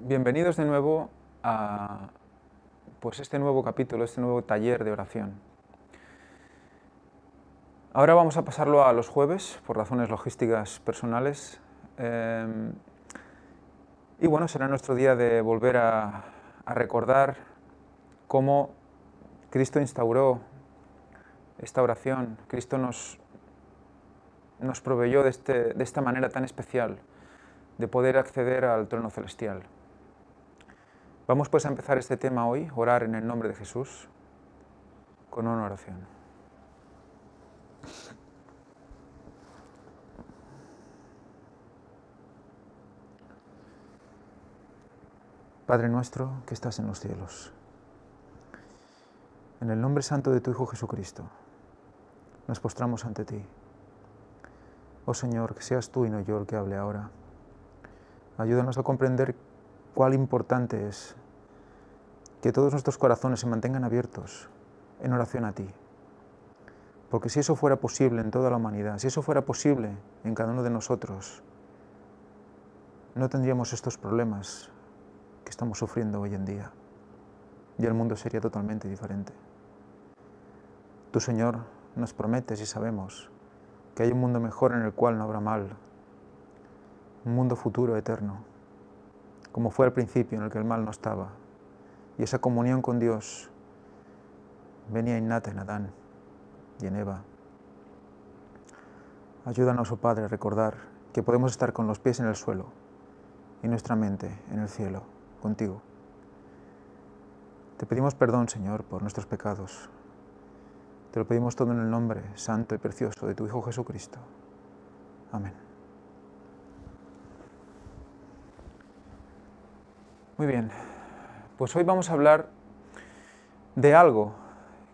Bienvenidos de nuevo a este nuevo capítulo, este nuevo taller de oración. Ahora vamos a pasarlo a los jueves, por razones logísticas personales. Y bueno, será nuestro día de volver a recordar cómo Cristo instauró esta oración. Cristo nos proveyó de esta manera tan especial de poder acceder al trono celestial. Vamos pues a empezar este tema hoy, orar en el nombre de Jesús, con una oración. Padre nuestro que estás en los cielos, en el nombre santo de tu Hijo Jesucristo, nos postramos ante ti. Oh Señor, que seas tú y no yo el que hable ahora. Ayúdanos a comprender cuál importante es que todos nuestros corazones se mantengan abiertos en oración a ti. Porque si eso fuera posible en toda la humanidad, si eso fuera posible en cada uno de nosotros, no tendríamos estos problemas que estamos sufriendo hoy en día. Y el mundo sería totalmente diferente. Tú, Señor, nos prometes y sabemos que hay un mundo mejor en el cual no habrá mal, un mundo futuro eterno, como fue al principio en el que el mal no estaba, y esa comunión con Dios venía innata en Adán y en Eva. Ayúdanos, oh Padre, a recordar que podemos estar con los pies en el suelo y nuestra mente en el cielo, contigo. Te pedimos perdón, Señor, por nuestros pecados. Te lo pedimos todo en el nombre santo y precioso de tu Hijo Jesucristo. Amén. Muy bien, pues hoy vamos a hablar de algo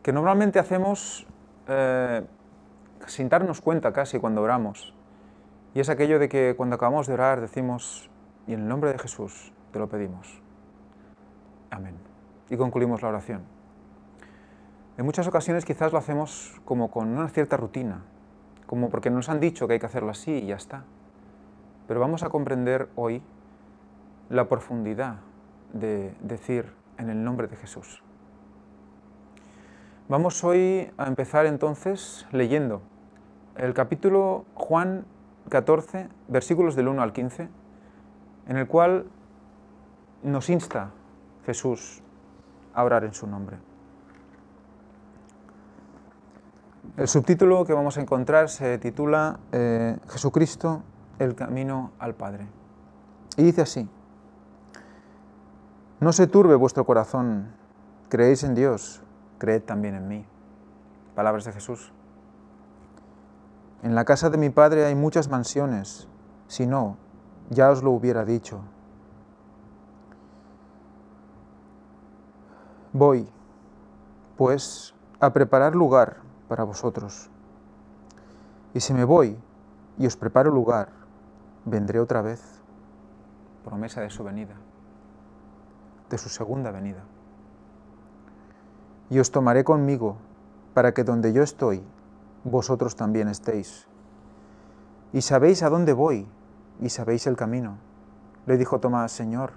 que normalmente hacemos sin darnos cuenta casi cuando oramos. Y es aquello de que cuando acabamos de orar decimos, y en el nombre de Jesús te lo pedimos. Amén. Y concluimos la oración. En muchas ocasiones quizás lo hacemos como con una cierta rutina, como porque nos han dicho que hay que hacerlo así y ya está. Pero vamos a comprender hoy la profundidad de decir en el nombre de Jesús. Vamos hoy a empezar entonces leyendo el capítulo Juan 14, versículos del 1 al 15, en el cual nos insta Jesús a orar en su nombre. El subtítulo que vamos a encontrar se titula Jesucristo, el camino al Padre. Y dice así: No se turbe vuestro corazón, creéis en Dios, creed también en mí. Palabras de Jesús. En la casa de mi Padre hay muchas mansiones, si no, ya os lo hubiera dicho. Voy, pues, a preparar lugar para vosotros. Y si me voy y os preparo lugar, vendré otra vez. Promesa de su venida, de su segunda venida. Y os tomaré conmigo, para que donde yo estoy, vosotros también estéis. Y sabéis a dónde voy, y sabéis el camino. Le dijo Tomás: Señor,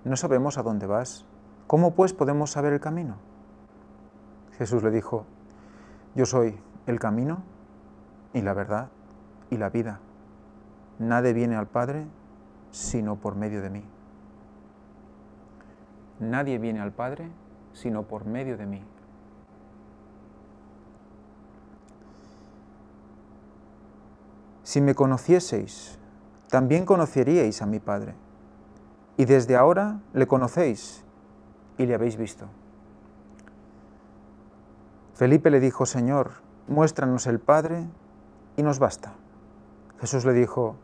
no sabemos a dónde vas. ¿Cómo pues podemos saber el camino? Jesús le dijo: Yo soy el camino, y la verdad, y la vida. Nadie viene al Padre sino por medio de mí. Nadie viene al Padre sino por medio de mí. Si me conocieseis, también conoceríais a mi Padre. Y desde ahora le conocéis y le habéis visto. Felipe le dijo: Señor, muéstranos el Padre y nos basta. Jesús le dijo: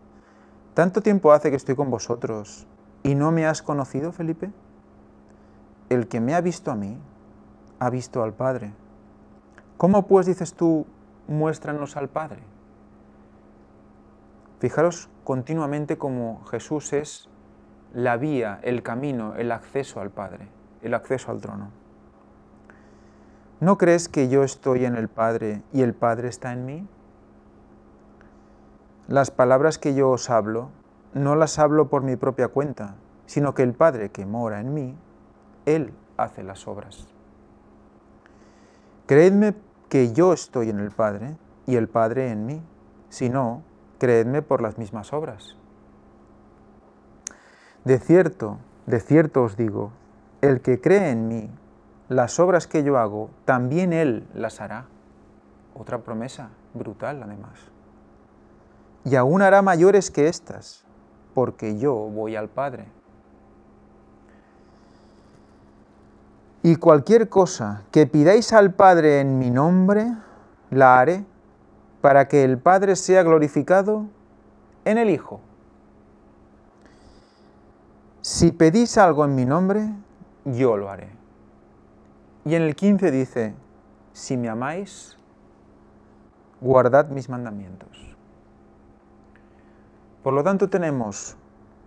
¿Tanto tiempo hace que estoy con vosotros y no me has conocido, Felipe? El que me ha visto a mí, ha visto al Padre. ¿Cómo pues dices tú, muéstranos al Padre? Fijaros continuamente cómo Jesús es la vía, el camino, el acceso al Padre, el acceso al trono. ¿No crees que yo estoy en el Padre y el Padre está en mí? Las palabras que yo os hablo, no las hablo por mi propia cuenta, sino que el Padre que mora en mí, Él hace las obras. Creedme que yo estoy en el Padre y el Padre en mí. Si no, creedme por las mismas obras. De cierto os digo, el que cree en mí, las obras que yo hago, también Él las hará. Otra promesa brutal, además. Y aún hará mayores que estas, porque yo voy al Padre. Y cualquier cosa que pidáis al Padre en mi nombre, la haré, para que el Padre sea glorificado en el Hijo. Si pedís algo en mi nombre, yo lo haré. Y en el 15 dice, si me amáis, guardad mis mandamientos. Por lo tanto, tenemos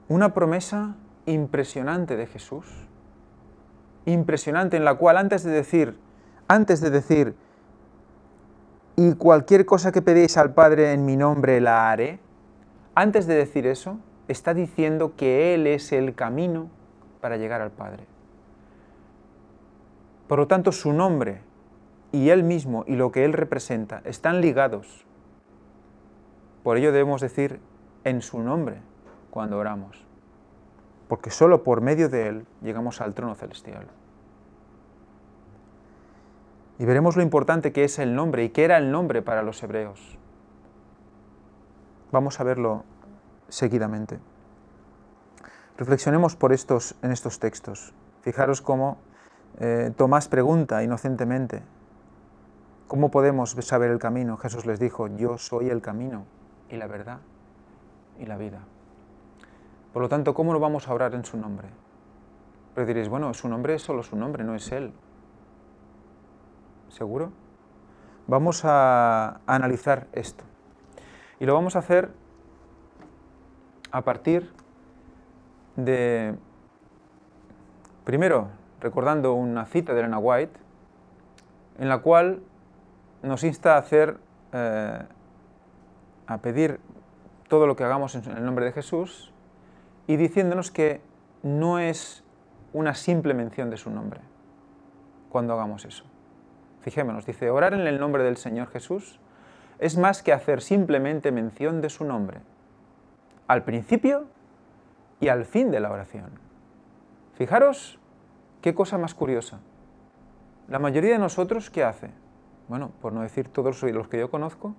una promesa impresionante de Jesús, impresionante, en la cual antes de decir, y cualquier cosa que pedéis al Padre en mi nombre la haré, antes de decir eso, está diciendo que Él es el camino para llegar al Padre. Por lo tanto, su nombre y Él mismo y lo que Él representa están ligados. Por ello debemos decir en su nombre cuando oramos, porque solo por medio de Él llegamos al trono celestial. Y veremos lo importante que es el nombre y que era el nombre para los hebreos. Vamos a verlo seguidamente. Reflexionemos en estos textos. Fijaros cómo Tomás pregunta inocentemente, ¿cómo podemos saber el camino? Jesús les dijo, yo soy el camino y la verdad y la vida. Por lo tanto, ¿cómo no vamos a orar en su nombre? Pero diréis, bueno, su nombre es solo su nombre, no es Él. ¿Seguro? Vamos a analizar esto. Y lo vamos a hacer a partir de, primero, recordando una cita de Elena White, en la cual nos insta a pedir todo lo que hagamos en el nombre de Jesús, y diciéndonos que no es una simple mención de su nombre cuando hagamos eso. Fijémonos, dice, orar en el nombre del Señor Jesús es más que hacer simplemente mención de su nombre, al principio y al fin de la oración. Fijaros qué cosa más curiosa. La mayoría de nosotros, ¿qué hace? Bueno, por no decir todos los que yo conozco,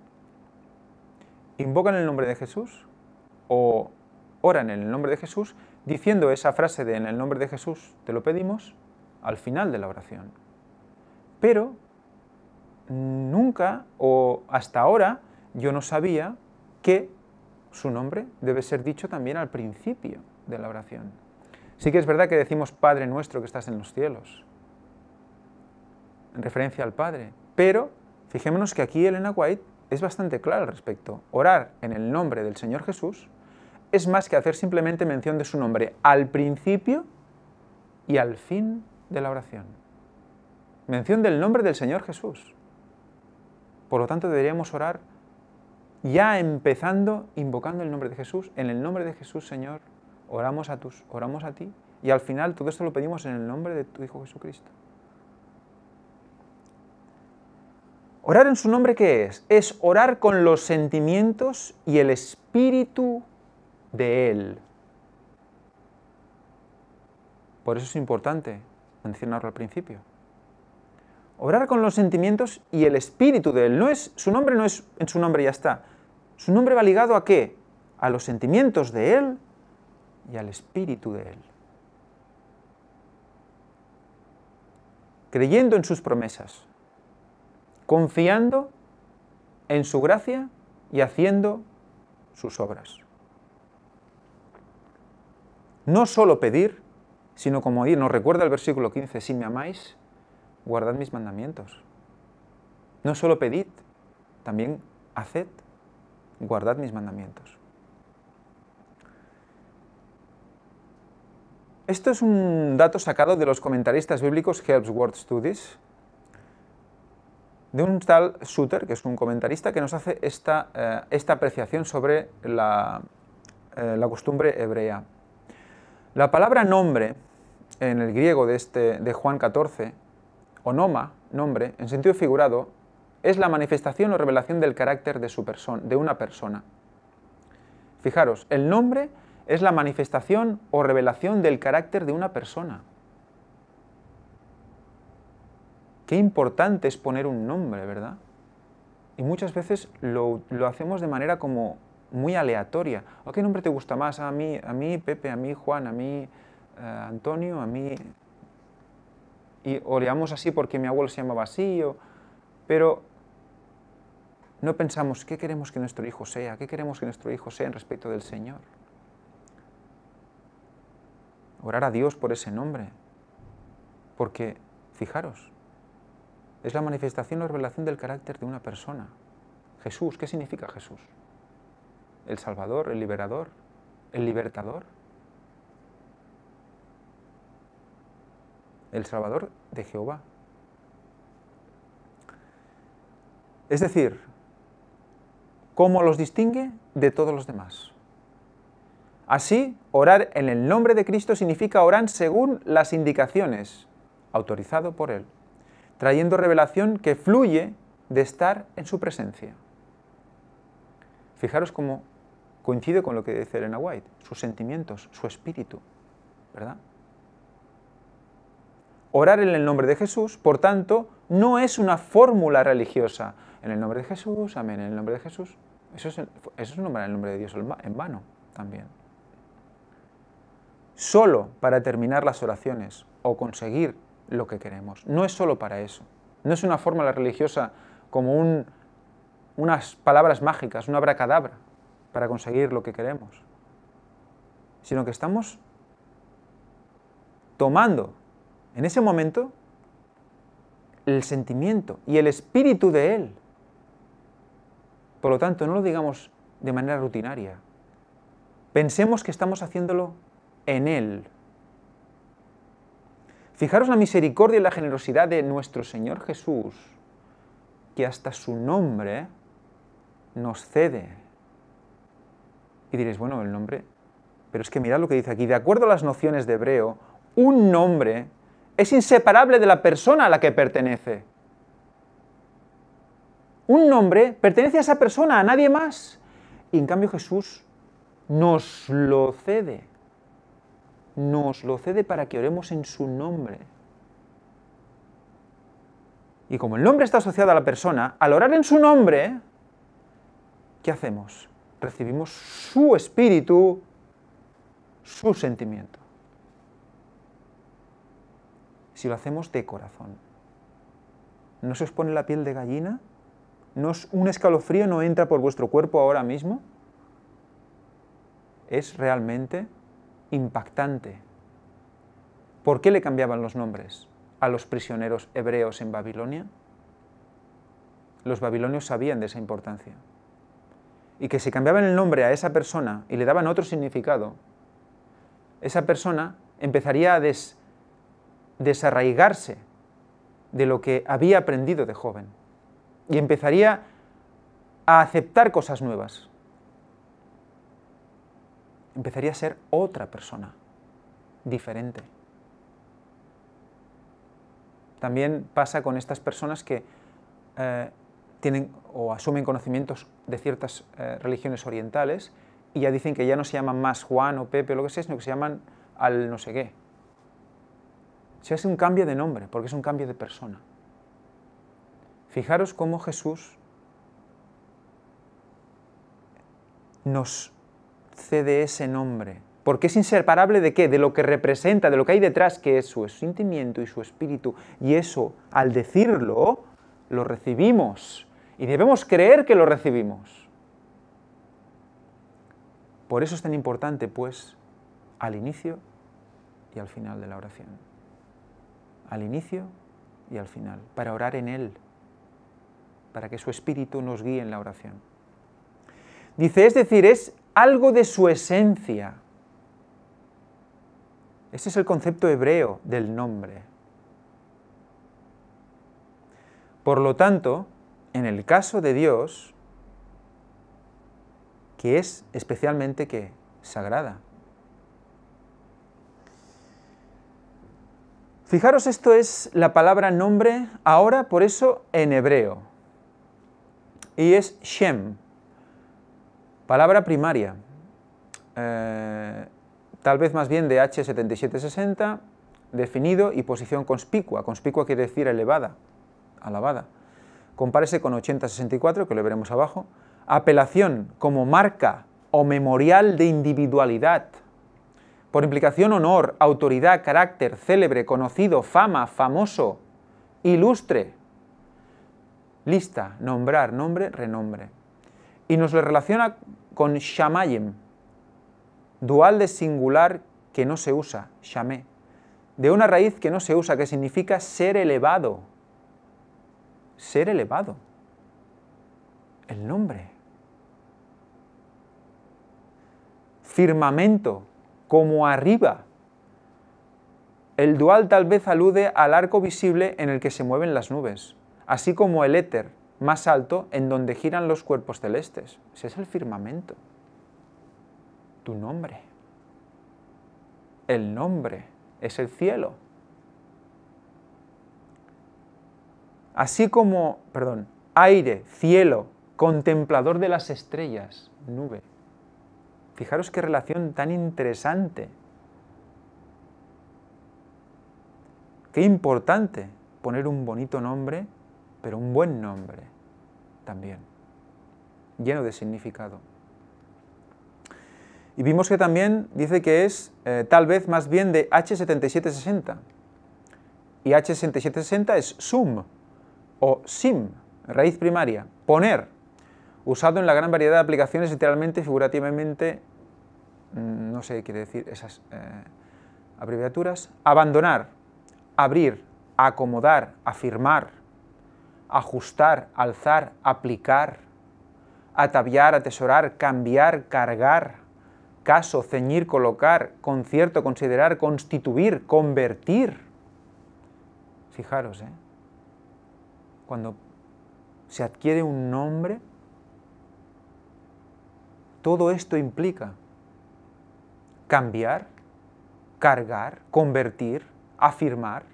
invocan el nombre de Jesús o oran en el nombre de Jesús diciendo esa frase de en el nombre de Jesús te lo pedimos al final de la oración. Pero nunca o hasta ahora yo no sabía que su nombre debe ser dicho también al principio de la oración. Sí que es verdad que decimos Padre nuestro que estás en los cielos, en referencia al Padre, pero fijémonos que aquí Elena White es bastante clara al respecto. Orar en el nombre del Señor Jesús es más que hacer simplemente mención de su nombre al principio y al fin de la oración. Mención del nombre del Señor Jesús. Por lo tanto, deberíamos orar ya empezando invocando el nombre de Jesús. En el nombre de Jesús, Señor, oramos a ti, y al final todo esto lo pedimos en el nombre de tu Hijo Jesucristo. ¿Orar en su nombre qué es? Es orar con los sentimientos y el espíritu de Él. Por eso es importante mencionarlo al principio. Orar con los sentimientos y el espíritu de Él. Su nombre no es en su nombre y ya está. Su nombre va ligado ¿a qué? A los sentimientos de Él y al espíritu de Él. Creyendo en sus promesas, confiando en su gracia y haciendo sus obras. No solo pedir, sino como nos recuerda el versículo 15, si me amáis, guardad mis mandamientos. No solo pedid, también haced, guardad mis mandamientos. Esto es un dato sacado de los comentaristas bíblicos Helps Word Studies, de un tal Suter, que es un comentarista que nos hace esta apreciación sobre la costumbre hebrea. La palabra nombre, en el griego de Juan 14, onoma, nombre, en sentido figurado, es la manifestación o revelación del carácter de una persona. Fijaros, el nombre es la manifestación o revelación del carácter de una persona. Qué importante es poner un nombre, ¿verdad? Y muchas veces lo hacemos de manera como muy aleatoria. ¿A qué nombre te gusta más? A mí Pepe, a mí Juan, a mí Antonio, a mí... O le llamamos así porque mi abuelo se llamaba así, pero no pensamos qué queremos que nuestro hijo sea, qué queremos que nuestro hijo sea en respecto del Señor. Orar a Dios por ese nombre, porque, fijaros, es la manifestación o revelación del carácter de una persona. Jesús, ¿qué significa Jesús? El Salvador, el Liberador, el Libertador. El Salvador de Jehová. Es decir, ¿cómo los distingue de todos los demás? Así, orar en el nombre de Cristo significa orar según las indicaciones, autorizado por Él, trayendo revelación que fluye de estar en su presencia. Fijaros cómo coincide con lo que dice Elena White, sus sentimientos, su espíritu, ¿verdad? Orar en el nombre de Jesús, por tanto, no es una fórmula religiosa. En el nombre de Jesús, amén, en el nombre de Jesús. Eso es nombrar el nombre de Dios en vano también. Solo para terminar las oraciones o conseguir lo que queremos. No es solo para eso. No es una fórmula religiosa como unas palabras mágicas, una abracadabra para conseguir lo que queremos. Sino que estamos tomando en ese momento el sentimiento y el espíritu de Él. Por lo tanto, no lo digamos de manera rutinaria. Pensemos que estamos haciéndolo en Él. Fijaros la misericordia y la generosidad de nuestro Señor Jesús, que hasta su nombre nos cede. Y diréis, bueno, el nombre... Pero es que mirad lo que dice aquí. De acuerdo a las nociones de hebreo, un nombre es inseparable de la persona a la que pertenece. Un nombre pertenece a esa persona, a nadie más. Y en cambio Jesús nos lo cede. Nos lo cede para que oremos en su nombre. Y como el nombre está asociado a la persona, al orar en su nombre, ¿qué hacemos? Recibimos su espíritu, su sentimiento. Si lo hacemos de corazón. ¿No se os pone la piel de gallina? ¿Un escalofrío no entra por vuestro cuerpo ahora mismo? Es realmente impactante. ¿Por qué le cambiaban los nombres a los prisioneros hebreos en Babilonia? Los babilonios sabían de esa importancia. Y que si cambiaban el nombre a esa persona y le daban otro significado, esa persona empezaría a desarraigarse de lo que había aprendido de joven y empezaría a aceptar cosas nuevas. Empezaría a ser otra persona, diferente. También pasa con estas personas que tienen o asumen conocimientos de ciertas religiones orientales y ya dicen que ya no se llaman más Juan o Pepe o lo que sea, sino que se llaman al no sé qué. Se hace un cambio de nombre, porque es un cambio de persona. Fijaros cómo Jesús nos cede ese nombre, porque es inseparable ¿de qué? De lo que representa, de lo que hay detrás, que es su sentimiento y su espíritu. Y eso, al decirlo, lo recibimos. Y debemos creer que lo recibimos. Por eso es tan importante, pues, al inicio y al final de la oración. Al inicio y al final, para orar en Él, para que su espíritu nos guíe en la oración. Dice, es decir, es algo de su esencia. Ese es el concepto hebreo del nombre. Por lo tanto, en el caso de Dios, que es especialmente ¿qué? Sagrada. Fijaros, esto es la palabra nombre ahora, por eso en hebreo. Y es Shem, palabra primaria. Tal vez más bien de H7760, definido y posición conspicua. Conspicua quiere decir elevada, alabada. Compárese con 8064, que lo veremos abajo. Apelación como marca o memorial de individualidad. Por implicación, honor, autoridad, carácter, célebre, conocido, fama, famoso, ilustre. Lista, nombrar, nombre, renombre. Y nos lo relaciona con shamayim, dual de singular que no se usa, shamé, de una raíz que no se usa, que significa ser elevado. Ser elevado. El nombre. Firmamento, como arriba. El dual tal vez alude al arco visible en el que se mueven las nubes, así como el éter más alto en donde giran los cuerpos celestes. Ese es el firmamento. Tu nombre. El nombre es el cielo. Así como, aire, cielo, contemplador de las estrellas, nube. Fijaros qué relación tan interesante. Qué importante poner un bonito nombre, pero un buen nombre también, lleno de significado. Y vimos que también dice que es tal vez más bien de H7760. Y H7760 es sum o sim, raíz primaria, poner, usado en la gran variedad de aplicaciones literalmente, figurativamente, no sé qué quiere decir esas abreviaturas, abandonar, abrir, acomodar, afirmar, ajustar, alzar, aplicar, ataviar, atesorar, cambiar, cargar, caso, ceñir, colocar, concierto, considerar, constituir, convertir. Fijaros, cuando se adquiere un nombre, todo esto implica cambiar, cargar, convertir, afirmar.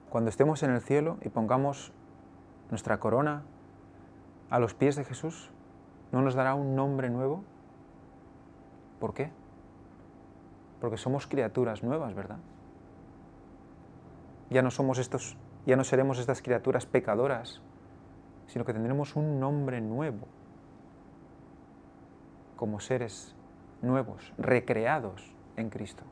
Cuando estemos en el cielo y pongamos nuestra corona a los pies de Jesús, ¿no nos dará un nombre nuevo? ¿Por qué? Porque somos criaturas nuevas, ¿verdad? Ya no seremos estas criaturas pecadoras, sino que tendremos un nombre nuevo, como seres nuevos, recreados en Cristo.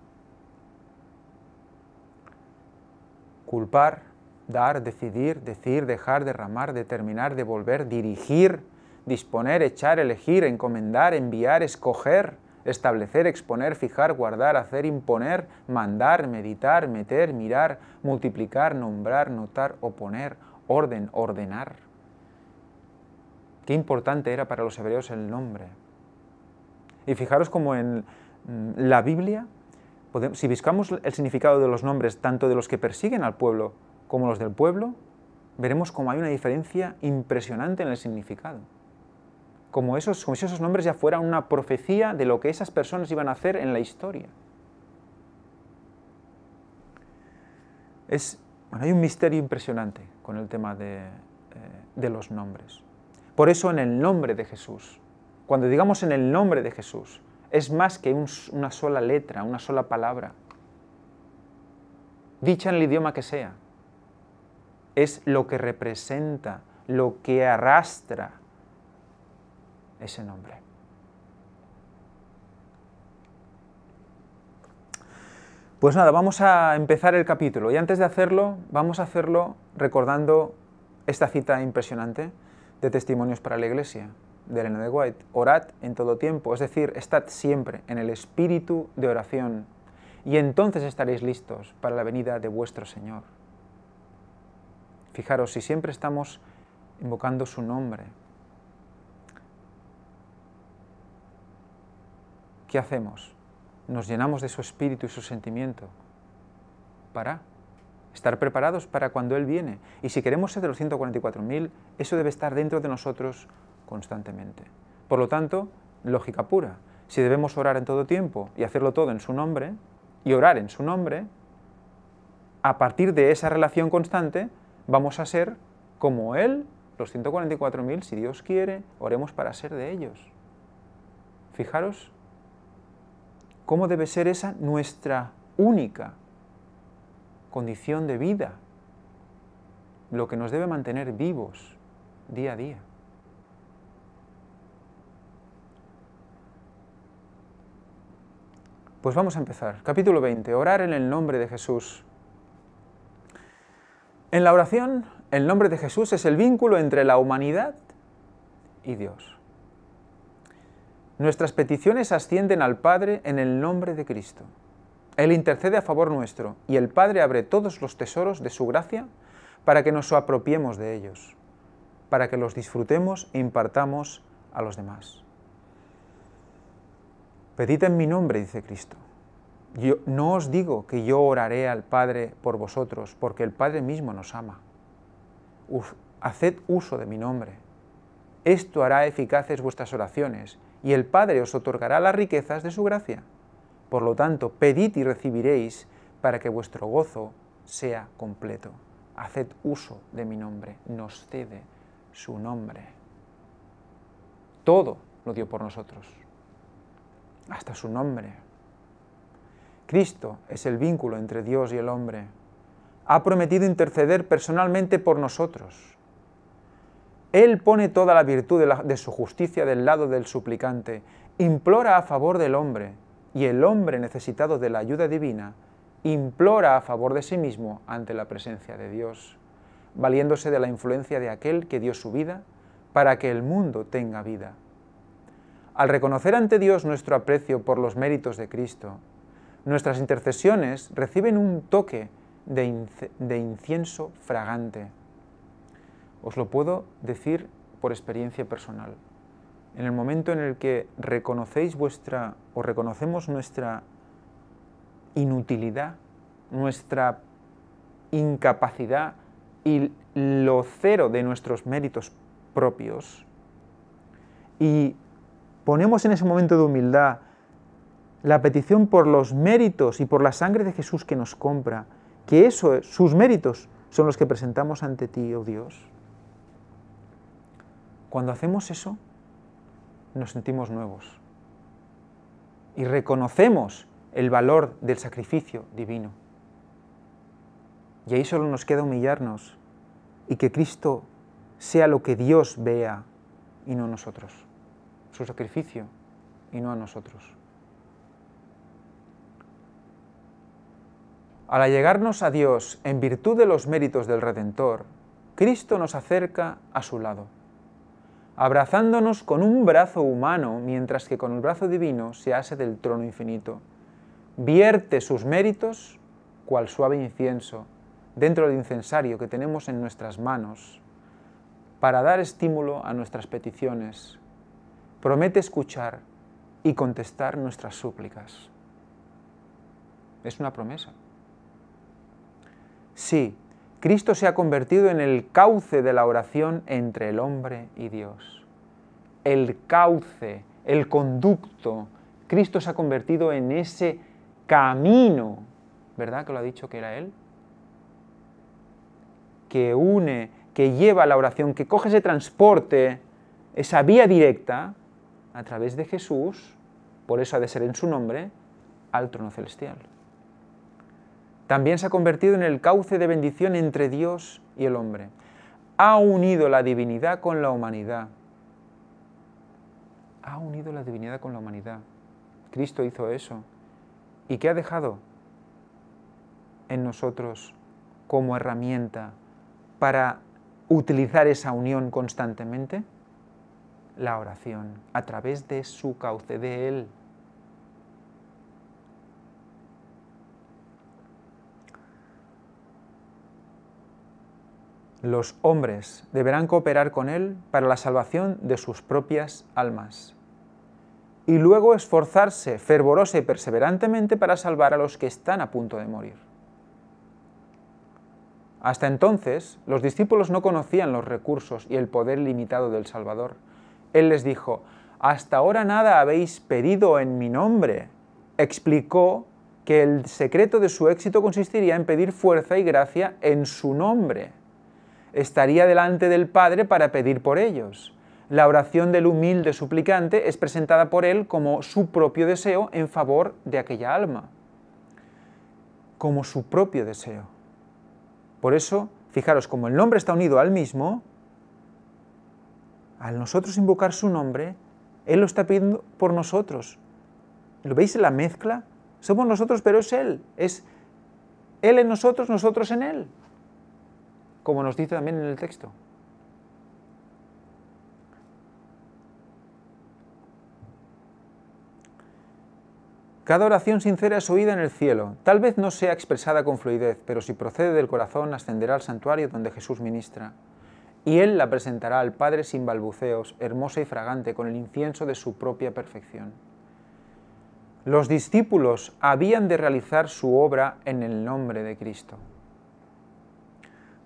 Culpar, dar, decidir, decir, dejar, derramar, determinar, devolver, dirigir, disponer, echar, elegir, encomendar, enviar, escoger, establecer, exponer, fijar, guardar, hacer, imponer, mandar, meditar, meter, mirar, multiplicar, nombrar, notar, oponer, orden, ordenar. Qué importante era para los hebreos el nombre. Y fijaros como en la Biblia, si buscamos el significado de los nombres, tanto de los que persiguen al pueblo como los del pueblo, veremos cómo hay una diferencia impresionante en el significado. Como si esos nombres ya fueran una profecía de lo que esas personas iban a hacer en la historia. Hay un misterio impresionante con el tema de los nombres. Por eso en el nombre de Jesús, cuando digamos en el nombre de Jesús, es más que una sola letra, una sola palabra, dicha en el idioma que sea. Es lo que representa, lo que arrastra ese nombre. Pues nada, vamos a empezar el capítulo y antes de hacerlo, vamos a hacerlo recordando esta cita impresionante de Testimonios para la Iglesia, de Elena de White. Orad en todo tiempo, es decir, estad siempre en el espíritu de oración y entonces estaréis listos para la venida de vuestro Señor. Fijaros, si siempre estamos invocando su nombre, ¿qué hacemos? Nos llenamos de su espíritu y su sentimiento para estar preparados para cuando Él viene. Y si queremos ser de los 144.000, eso debe estar dentro de nosotros constantemente. Por lo tanto, lógica pura. si debemos orar en todo tiempo y hacerlo todo en su nombre, y orar en su nombre, a partir de esa relación constante vamos a ser como Él, los 144.000, si Dios quiere, oremos para ser de ellos. Fijaros cómo debe ser esa nuestra única condición de vida, lo que nos debe mantener vivos día a día. Pues vamos a empezar. Capítulo 20. Orar en el nombre de Jesús. En la oración, el nombre de Jesús es el vínculo entre la humanidad y Dios. Nuestras peticiones ascienden al Padre en el nombre de Cristo. Él intercede a favor nuestro y el Padre abre todos los tesoros de su gracia para que nos apropiemos de ellos, para que los disfrutemos e impartamos a los demás. Pedid en mi nombre, dice Cristo. Yo no os digo que yo oraré al Padre por vosotros, porque el Padre mismo nos ama. Haced uso de mi nombre. Esto hará eficaces vuestras oraciones, y el Padre os otorgará las riquezas de su gracia. Por lo tanto, pedid y recibiréis, para que vuestro gozo sea completo. Haced uso de mi nombre. Nos cede su nombre. Todo lo dio por nosotros. Hasta su nombre. Cristo es el vínculo entre Dios y el hombre. Ha prometido interceder personalmente por nosotros. Él pone toda la virtud de su justicia del lado del suplicante, implora a favor del hombre, y el hombre necesitado de la ayuda divina implora a favor de sí mismo ante la presencia de Dios, valiéndose de la influencia de aquel que dio su vida para que el mundo tenga vida. Al reconocer ante Dios nuestro aprecio por los méritos de Cristo, nuestras intercesiones reciben un toque de incienso fragante. Os lo puedo decir por experiencia personal. En el momento en el que reconocemos nuestra inutilidad, nuestra incapacidad y lo cero de nuestros méritos propios, y ponemos en ese momento de humildad la petición por los méritos y por la sangre de Jesús que nos compra, que sus méritos son los que presentamos ante ti, oh Dios. Cuando hacemos eso, nos sentimos nuevos y reconocemos el valor del sacrificio divino. Y ahí solo nos queda humillarnos y que Cristo sea lo que Dios vea y no nosotros. Su sacrificio y no a nosotros. Al allegarnos a Dios en virtud de los méritos del Redentor, Cristo nos acerca a su lado, abrazándonos con un brazo humano, mientras que con el brazo divino se ase del trono infinito. Vierte sus méritos, cual suave incienso, dentro del incensario que tenemos en nuestras manos, para dar estímulo a nuestras peticiones. Promete escuchar y contestar nuestras súplicas. Es una promesa. Sí, Cristo se ha convertido en el cauce de la oración entre el hombre y Dios. El cauce, el conducto. Cristo se ha convertido en ese camino, ¿verdad que lo ha dicho que era Él? Que une, que lleva la oración, que coge ese transporte, esa vía directa, a través de Jesús, por eso ha de ser en su nombre, al trono celestial. También se ha convertido en el cauce de bendición entre Dios y el hombre. Ha unido la divinidad con la humanidad. Ha unido la divinidad con la humanidad. Cristo hizo eso. ¿Y qué ha dejado en nosotros como herramienta para utilizar esa unión constantemente? La oración, a través de su cauce, de Él. Los hombres deberán cooperar con Él para la salvación de sus propias almas y luego esforzarse fervorosa y perseverantemente para salvar a los que están a punto de morir. Hasta entonces, los discípulos no conocían los recursos y el poder limitado del Salvador. Él les dijo: hasta ahora nada habéis pedido en mi nombre, explicó que el secreto de su éxito consistiría en pedir fuerza y gracia en su nombre. Estaría delante del Padre para pedir por ellos. La oración del humilde suplicante es presentada por él como su propio deseo en favor de aquella alma. Como su propio deseo. Por eso, fijaros, como el nombre está unido al mismo, al nosotros invocar su nombre, Él lo está pidiendo por nosotros. ¿Lo veis en la mezcla? Somos nosotros, pero es Él. Es Él en nosotros, nosotros en Él. Como nos dice también en el texto. Cada oración sincera es oída en el cielo. Tal vez no sea expresada con fluidez, pero si procede del corazón, ascenderá al santuario donde Jesús ministra. Y Él la presentará al Padre sin balbuceos, hermosa y fragante, con el incienso de su propia perfección. Los discípulos habían de realizar su obra en el nombre de Cristo.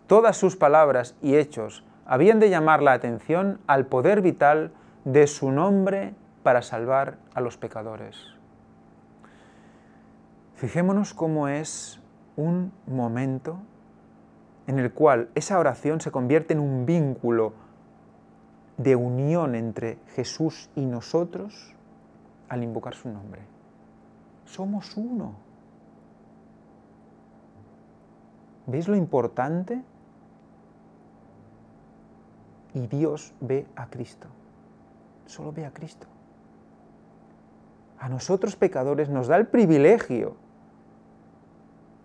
Todas sus palabras y hechos habían de llamar la atención al poder vital de su nombre para salvar a los pecadores. Fijémonos cómo es un momento en el cual esa oración se convierte en un vínculo de unión entre Jesús y nosotros al invocar su nombre. Somos uno. ¿Veis lo importante? Y Dios ve a Cristo. Solo ve a Cristo. A nosotros pecadores nos da el privilegio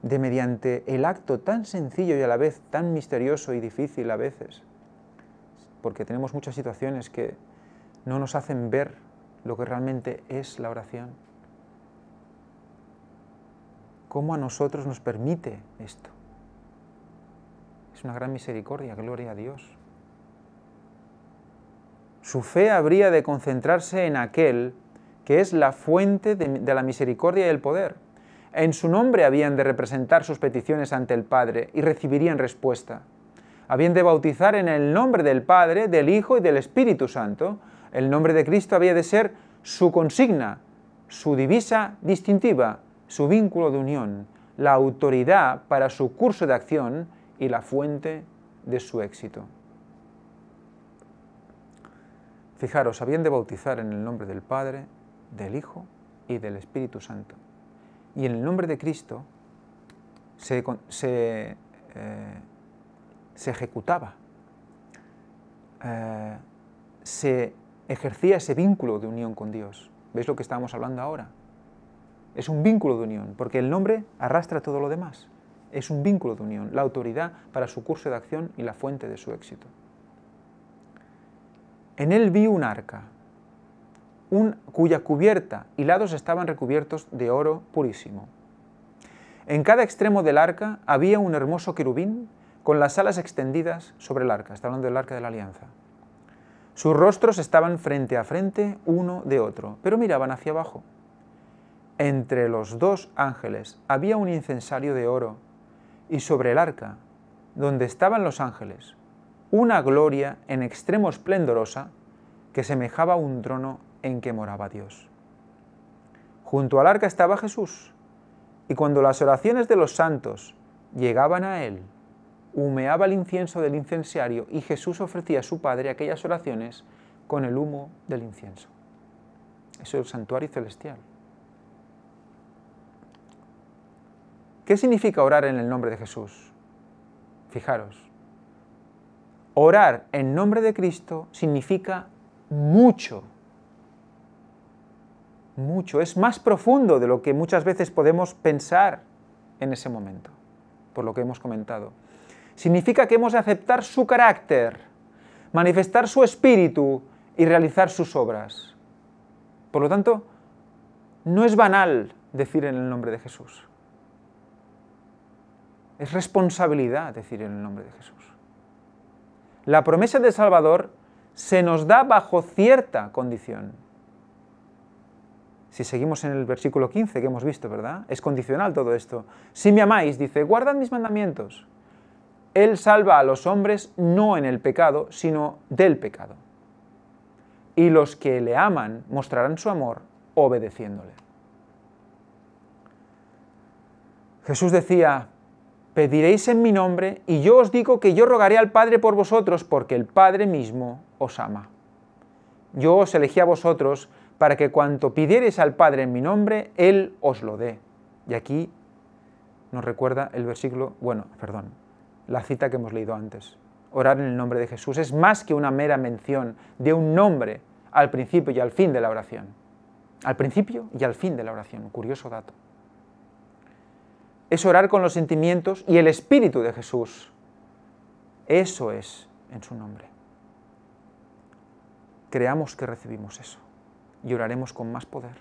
de, mediante el acto tan sencillo y a la vez tan misterioso y difícil a veces, porque tenemos muchas situaciones que no nos hacen ver lo que realmente es la oración. ¿Cómo a nosotros nos permite esto? Es una gran misericordia, gloria a Dios. Su fe habría de concentrarse en aquel que es la fuente de la misericordia y el poder. En su nombre habían de representar sus peticiones ante el Padre y recibirían respuesta. Habían de bautizar en el nombre del Padre, del Hijo y del Espíritu Santo. El nombre de Cristo había de ser su consigna, su divisa distintiva, su vínculo de unión, la autoridad para su curso de acción y la fuente de su éxito. Fijaros, habían de bautizar en el nombre del Padre, del Hijo y del Espíritu Santo. Y en el nombre de Cristo se ejecutaba, se ejercía ese vínculo de unión con Dios. ¿Veis lo que estábamos hablando ahora? Es un vínculo de unión, porque el nombre arrastra todo lo demás. Es un vínculo de unión, la autoridad para su curso de acción y la fuente de su éxito. En él vi un arca, cuya cubierta y lados estaban recubiertos de oro purísimo. En cada extremo del arca había un hermoso querubín con las alas extendidas sobre el arca. Está hablando del arca de la alianza. Sus rostros estaban frente a frente uno de otro, pero miraban hacia abajo. Entre los dos ángeles había un incensario de oro, y sobre el arca, donde estaban los ángeles, una gloria en extremo esplendorosa que semejaba a un trono en que moraba Dios. Junto al arca estaba Jesús, y cuando las oraciones de los santos llegaban a él, humeaba el incienso del incensario y Jesús ofrecía a su Padre aquellas oraciones con el humo del incienso. Eso es el santuario celestial. ¿Qué significa orar en el nombre de Jesús? Fijaros, orar en nombre de Cristo significa mucho. Mucho, es más profundo de lo que muchas veces podemos pensar en ese momento, por lo que hemos comentado. Significa que hemos de aceptar su carácter, manifestar su espíritu y realizar sus obras. Por lo tanto, no es banal decir en el nombre de Jesús. Es responsabilidad decir en el nombre de Jesús. La promesa del Salvador se nos da bajo cierta condición. Si seguimos en el versículo 15 que hemos visto, ¿verdad? Es condicional todo esto. Si me amáis, dice, guardad mis mandamientos. Él salva a los hombres no en el pecado, sino del pecado. y los que le aman mostrarán su amor obedeciéndole. Jesús decía: pediréis en mi nombre, y yo os digo que yo rogaré al Padre por vosotros, porque el Padre mismo os ama. Yo os elegí a vosotros para que cuanto pidiereis al Padre en mi nombre, Él os lo dé. Y aquí nos recuerda el versículo, la cita que hemos leído antes. Orar en el nombre de Jesús es más que una mera mención de un nombre al principio y al fin de la oración. Al principio y al fin de la oración, curioso dato. Es orar con los sentimientos y el Espíritu de Jesús. Eso es en su nombre. Creamos que recibimos eso y oraremos con más poder.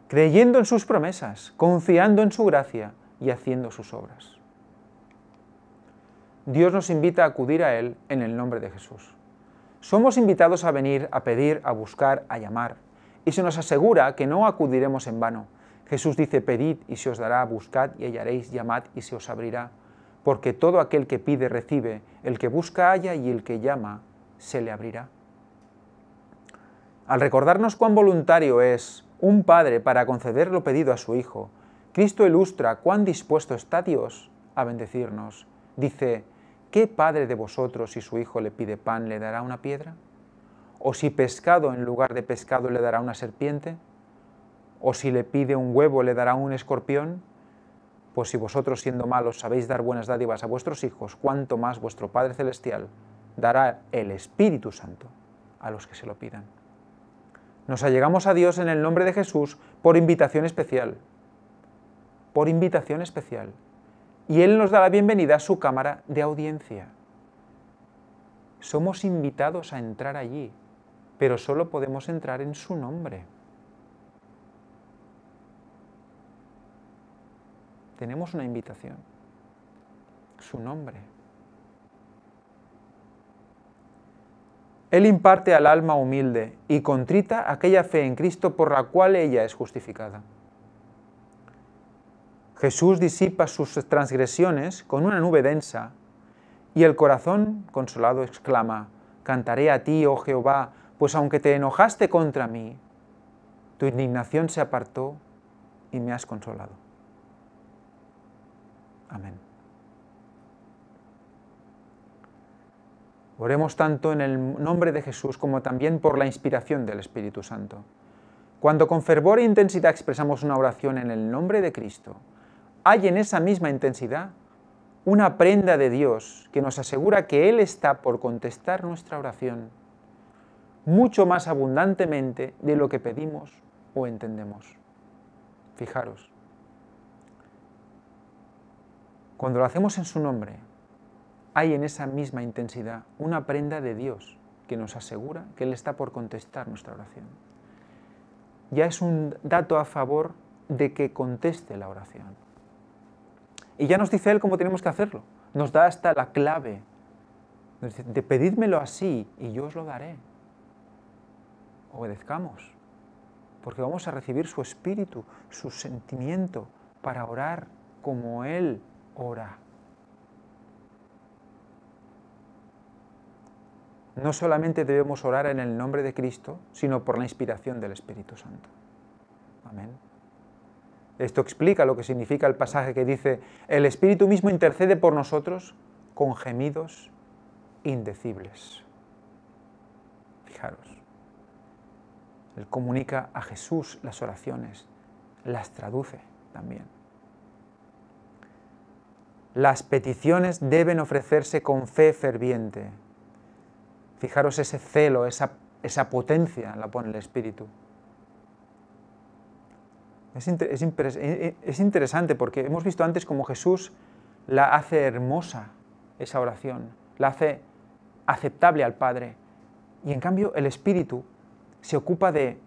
Creyendo en sus promesas, confiando en su gracia y haciendo sus obras. Dios nos invita a acudir a Él en el nombre de Jesús. Somos invitados a venir, a pedir, a buscar, a llamar, y se nos asegura que no acudiremos en vano. Jesús dice: pedid y se os dará, buscad y hallaréis, llamad y se os abrirá, porque todo aquel que pide recibe, el que busca halla y el que llama se le abrirá. Al recordarnos cuán voluntario es un padre para conceder lo pedido a su hijo, Cristo ilustra cuán dispuesto está Dios a bendecirnos. Dice: ¿qué padre de vosotros, si su hijo le pide pan, le dará una piedra? ¿O si pescado en lugar de pescado le dará una serpiente? ¿O si le pide un huevo le dará un escorpión? Pues si vosotros, siendo malos, sabéis dar buenas dádivas a vuestros hijos, cuánto más vuestro Padre Celestial dará el Espíritu Santo a los que se lo pidan. Nos allegamos a Dios en el nombre de Jesús por invitación especial. Por invitación especial. Y Él nos da la bienvenida a su cámara de audiencia. Somos invitados a entrar allí, pero solo podemos entrar en su nombre. Tenemos una invitación, su nombre. Él imparte al alma humilde y contrita aquella fe en Cristo por la cual ella es justificada. Jesús disipa sus transgresiones con una nube densa y el corazón consolado exclama: cantaré a ti, oh Jehová, pues aunque te enojaste contra mí, tu indignación se apartó y me has consolado. Amén. Oremos tanto en el nombre de Jesús como también por la inspiración del Espíritu Santo. Cuando con fervor e intensidad expresamos una oración en el nombre de Cristo, hay en esa misma intensidad una prenda de Dios que nos asegura que Él está por contestar nuestra oración mucho más abundantemente de lo que pedimos o entendemos. Fijaros. Cuando lo hacemos en su nombre, hay en esa misma intensidad una prenda de Dios que nos asegura que Él está por contestar nuestra oración. Ya es un dato a favor de que conteste la oración. Y ya nos dice Él cómo tenemos que hacerlo. Nos da hasta la clave de pedídmelo así y yo os lo daré. Obedezcamos, porque vamos a recibir su espíritu, su sentimiento para orar como Él ora. No solamente debemos orar en el nombre de Cristo, sino por la inspiración del Espíritu Santo. Amén. Esto explica lo que significa el pasaje que dice: el Espíritu mismo intercede por nosotros con gemidos indecibles. Fijaros. Él comunica a Jesús las oraciones, las traduce también. Las peticiones deben ofrecerse con fe ferviente. Fijaros ese celo, esa potencia la pone el Espíritu. Es interesante porque hemos visto antes cómo Jesús la hace hermosa, esa oración, la hace aceptable al Padre. Y en cambio el Espíritu se ocupa de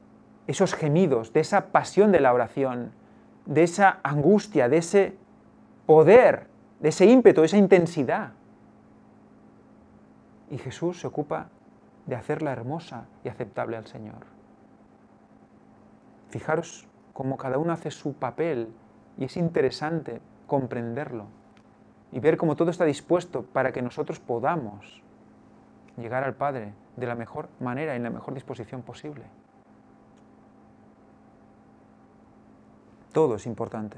esos gemidos, de esa pasión de la oración, de esa angustia, de ese poder, de ese ímpetu, de esa intensidad. Y Jesús se ocupa de hacerla hermosa y aceptable al Señor. Fijaros cómo cada uno hace su papel y es interesante comprenderlo y ver cómo todo está dispuesto para que nosotros podamos llegar al Padre de la mejor manera y en la mejor disposición posible. Todo es importante.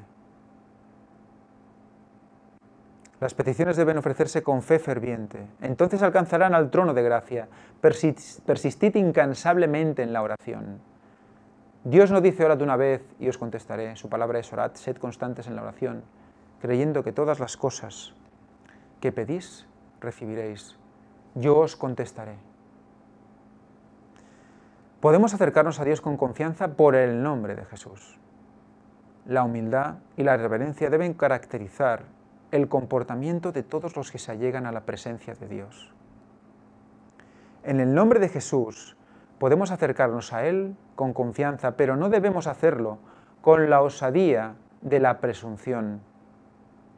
Las peticiones deben ofrecerse con fe ferviente. Entonces alcanzarán al trono de gracia. Persistid incansablemente en la oración. Dios no dice orad una vez y os contestaré. Su palabra es orad, sed constantes en la oración, creyendo que todas las cosas que pedís, recibiréis. Yo os contestaré. Podemos acercarnos a Dios con confianza por el nombre de Jesús. La humildad y la reverencia deben caracterizar el comportamiento de todos los que se allegan a la presencia de Dios. En el nombre de Jesús podemos acercarnos a Él con confianza, pero no debemos hacerlo con la osadía de la presunción,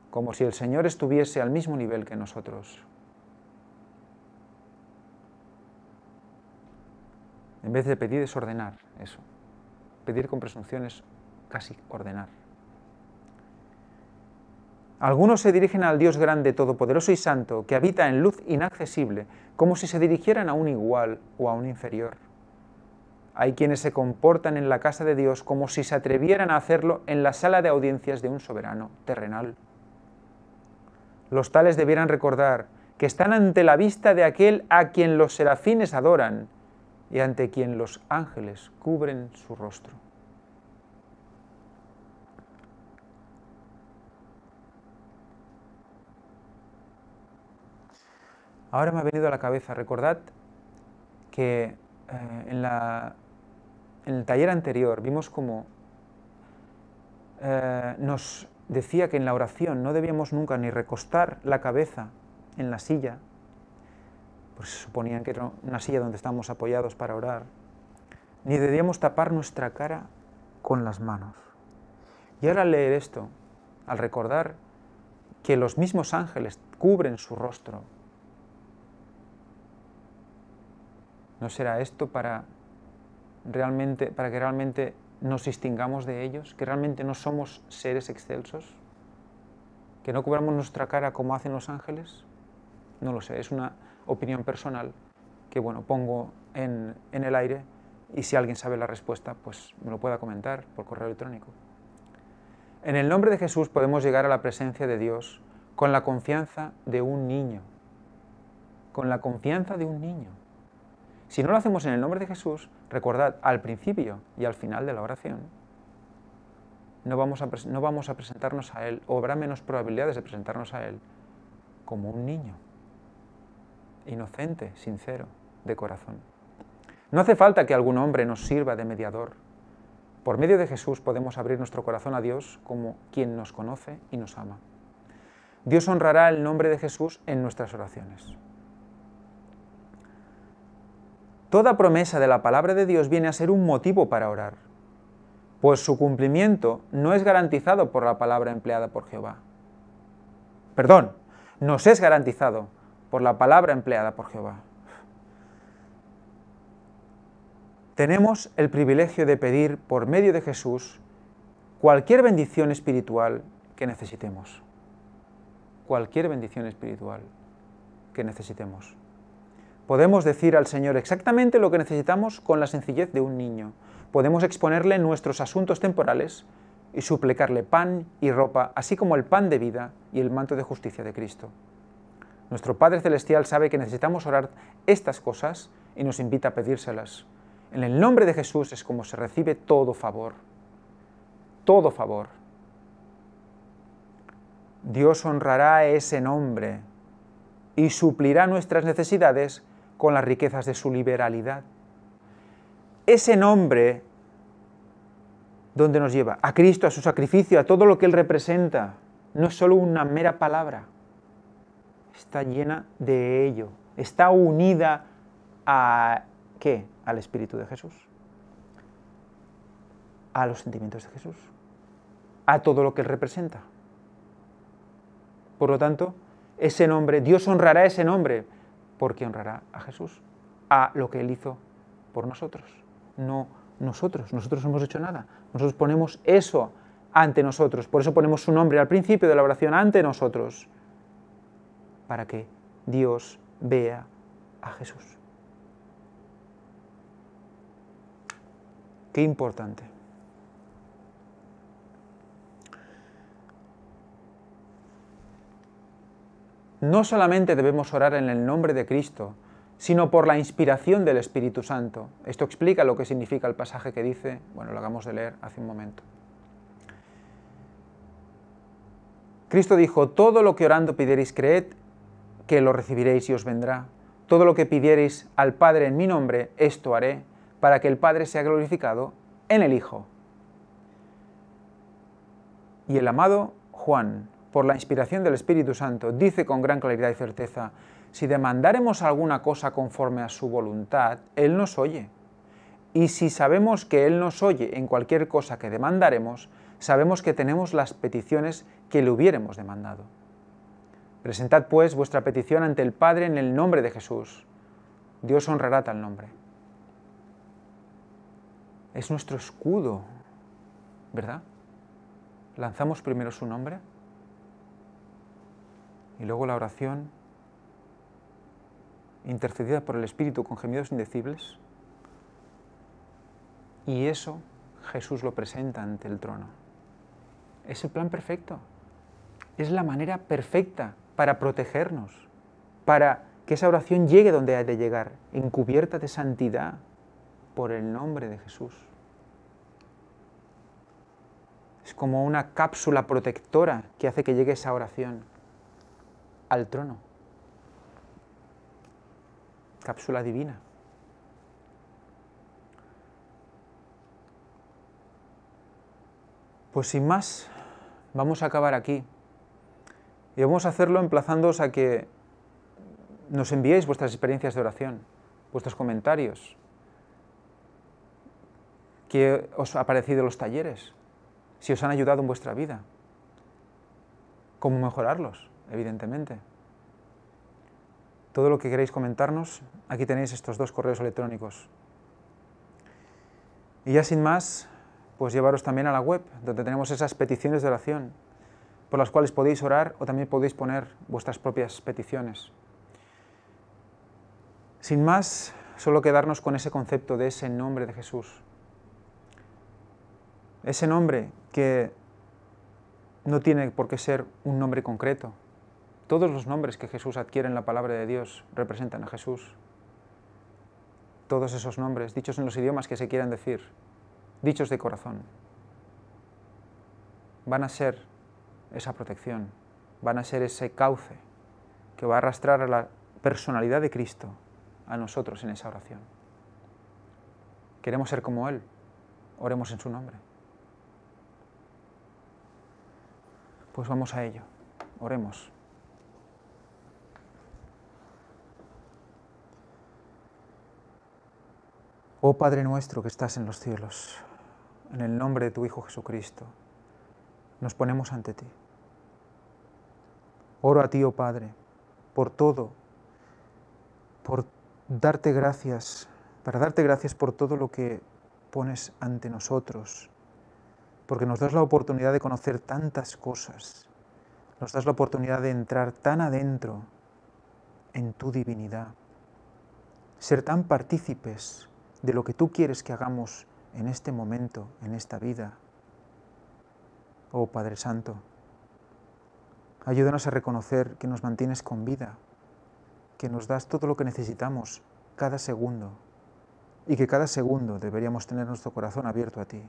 como si el Señor estuviese al mismo nivel que nosotros. En vez de pedir es ordenar eso. Pedir con presunción es casi ordenar. Algunos se dirigen al Dios grande, todopoderoso y santo, que habita en luz inaccesible, como si se dirigieran a un igual o a un inferior. Hay quienes se comportan en la casa de Dios como si se atrevieran a hacerlo en la sala de audiencias de un soberano terrenal. Los tales debieran recordar que están ante la vista de aquel a quien los serafines adoran y ante quien los ángeles cubren su rostro. Ahora me ha venido a la cabeza, recordad que en el taller anterior vimos como nos decía que en la oración no debíamos nunca ni recostar la cabeza en la silla, pues se suponía que era una silla donde estábamos apoyados para orar, ni debíamos tapar nuestra cara con las manos. Y ahora al leer esto, al recordar que los mismos ángeles cubren su rostro, ¿no será esto para que realmente nos distingamos de ellos? ¿Que realmente no somos seres excelsos? ¿Que no cubramos nuestra cara como hacen los ángeles? No lo sé, es una opinión personal que, bueno, pongo en el aire y si alguien sabe la respuesta, pues me lo pueda comentar por correo electrónico. En el nombre de Jesús podemos llegar a la presencia de Dios con la confianza de un niño. Con la confianza de un niño. Si no lo hacemos en el nombre de Jesús, recordad, al principio y al final de la oración, no vamos a presentarnos a Él, o habrá menos probabilidades de presentarnos a Él, como un niño, inocente, sincero, de corazón. No hace falta que algún hombre nos sirva de mediador. Por medio de Jesús podemos abrir nuestro corazón a Dios como quien nos conoce y nos ama. Dios honrará el nombre de Jesús en nuestras oraciones. Toda promesa de la palabra de Dios viene a ser un motivo para orar, pues su cumplimiento no es garantizado por la palabra empleada por Jehová. Perdón, nos es garantizado por la palabra empleada por Jehová. Tenemos el privilegio de pedir por medio de Jesús cualquier bendición espiritual que necesitemos. Cualquier bendición espiritual que necesitemos. Podemos decir al Señor exactamente lo que necesitamos con la sencillez de un niño. Podemos exponerle nuestros asuntos temporales y suplicarle pan y ropa, así como el pan de vida y el manto de justicia de Cristo. Nuestro Padre Celestial sabe que necesitamos orar estas cosas y nos invita a pedírselas. En el nombre de Jesús es como se recibe todo favor. Todo favor. Dios honrará ese nombre y suplirá nuestras necesidades con las riquezas de su liberalidad. Ese nombre, ¿dónde nos lleva? A Cristo, a su sacrificio, a todo lo que Él representa. No es solo una mera palabra. Está llena de ello. Está unida a ¿qué? Al Espíritu de Jesús. A los sentimientos de Jesús. A todo lo que Él representa. Por lo tanto, ese nombre, Dios honrará ese nombre, porque honrará a Jesús, a lo que Él hizo por nosotros. No nosotros no hemos hecho nada. Nosotros ponemos eso ante nosotros, por eso ponemos su nombre al principio de la oración ante nosotros, para que Dios vea a Jesús. Qué importante. No solamente debemos orar en el nombre de Cristo, sino por la inspiración del Espíritu Santo. Esto explica lo que significa el pasaje que dice, bueno, lo acabamos de leer hace un momento. Cristo dijo, todo lo que orando pidiereis, creed que lo recibiréis y os vendrá. Todo lo que pidiereis al Padre en mi nombre, esto haré, para que el Padre sea glorificado en el Hijo. Y el amado Juan, por la inspiración del Espíritu Santo, dice con gran claridad y certeza, si demandáremos alguna cosa conforme a su voluntad, Él nos oye. Y si sabemos que Él nos oye en cualquier cosa que demandáremos, sabemos que tenemos las peticiones que le hubiéremos demandado. Presentad pues vuestra petición ante el Padre en el nombre de Jesús. Dios honrará tal nombre. Es nuestro escudo, ¿verdad? Lanzamos primero su nombre y luego la oración intercedida por el Espíritu con gemidos indecibles. Y eso Jesús lo presenta ante el trono. Es el plan perfecto. Es la manera perfecta para protegernos, para que esa oración llegue donde ha de llegar, encubierta de santidad por el nombre de Jesús. Es como una cápsula protectora que hace que llegue esa oración al trono. Cápsula divina. Pues sin más, vamos a acabar aquí. Y vamos a hacerlo emplazándoos a que nos enviéis vuestras experiencias de oración, vuestros comentarios. ¿Qué os ha parecido los talleres? Si os han ayudado en vuestra vida. ¿Cómo mejorarlos? Evidentemente. Todo lo que queréis comentarnos, aquí tenéis estos 2 correos electrónicos. Y ya sin más, pues llevaros también a la web, donde tenemos esas peticiones de oración, por las cuales podéis orar o también podéis poner vuestras propias peticiones. Sin más, solo quedarnos con ese concepto de ese nombre de Jesús. Ese nombre que no tiene por qué ser un nombre concreto. Todos los nombres que Jesús adquiere en la palabra de Dios representan a Jesús. Todos esos nombres, dichos en los idiomas que se quieran decir, dichos de corazón, van a ser esa protección, van a ser ese cauce que va a arrastrar a la personalidad de Cristo a nosotros en esa oración. Queremos ser como Él, oremos en su nombre. Pues vamos a ello, oremos. Oh Padre nuestro que estás en los cielos, en el nombre de tu Hijo Jesucristo, nos ponemos ante ti. Oro a ti, oh Padre, por todo, por darte gracias, para darte gracias por todo lo que pones ante nosotros, porque nos das la oportunidad de conocer tantas cosas, nos das la oportunidad de entrar tan adentro en tu divinidad, ser tan partícipes de lo que tú quieres que hagamos en este momento, en esta vida. Oh Padre Santo, ayúdanos a reconocer que nos mantienes con vida, que nos das todo lo que necesitamos cada segundo y que cada segundo deberíamos tener nuestro corazón abierto a ti,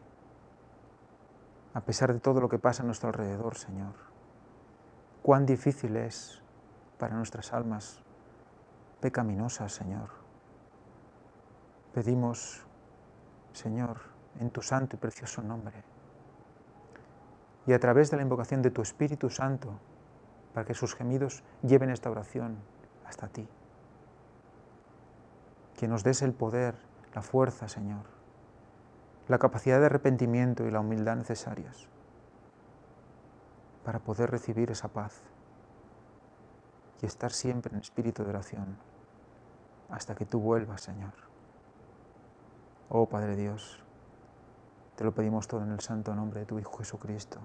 a pesar de todo lo que pasa a nuestro alrededor, Señor. Cuán difícil es para nuestras almas pecaminosas, Señor. Pedimos, Señor, en tu santo y precioso nombre, y a través de la invocación de tu Espíritu Santo, para que sus gemidos lleven esta oración hasta ti. Que nos des el poder, la fuerza, Señor, la capacidad de arrepentimiento y la humildad necesarias para poder recibir esa paz y estar siempre en espíritu de oración hasta que tú vuelvas, Señor. Oh Padre Dios, te lo pedimos todo en el santo nombre de tu Hijo Jesucristo,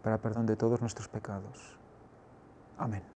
para perdón de todos nuestros pecados. Amén.